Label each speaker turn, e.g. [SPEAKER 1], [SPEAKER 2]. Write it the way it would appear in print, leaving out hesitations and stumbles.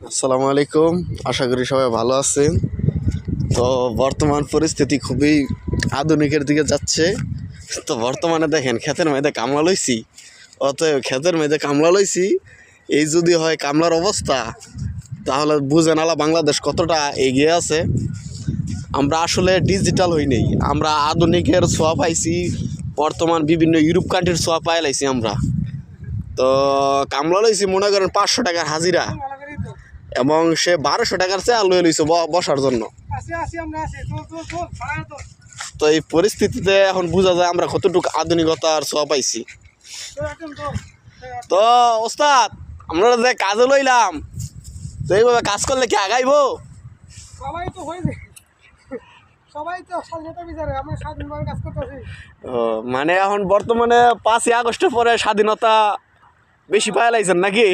[SPEAKER 1] আসসালামু আলাইকুম, আশা করি সবাই ভালো আছেন। তো বর্তমান পরিস্থিতি খুবই আধুনিকের দিকে যাচ্ছে। তো বর্তমানে দেখেন ক্ষেতের মধ্যে কামলা লইছি, অতএব ক্ষেতের মধ্যে কামলা লইছি, এই যদি হয় কামলার অবস্থা, তাহলে বুঝেন আলা বাংলাদেশ কতটা এগিয়ে আছে। আমরা আসলে ডিজিটাল হই নেই, আমরা আধুনিকের ছোঁয়া পাইছি, বর্তমান বিভিন্ন ইউরোপ কান্ট্রির ছোঁয়া পাই লাইছি আমরা। তো কামলা লইছি মনে করেন 500 টাকার হাজিরা, এবং সে 1200 টাকার চেয়ে লয়ে লইছে বসার জন্য। তো এই পরিস্থিতিতে এখন বোঝা যায় আমরা কতটুকু আধুনিকতার ছোঁয়া পাইছি। তো ওস্তাদ, আমরা যে কাজে লইলাম, তো এইভাবে কাজ করলে কি আগাইবো? মানে এখন বর্তমানে 5ই আগস্টের পরে স্বাধীনতা বেশি পাওয়া লাইছেন নাকি?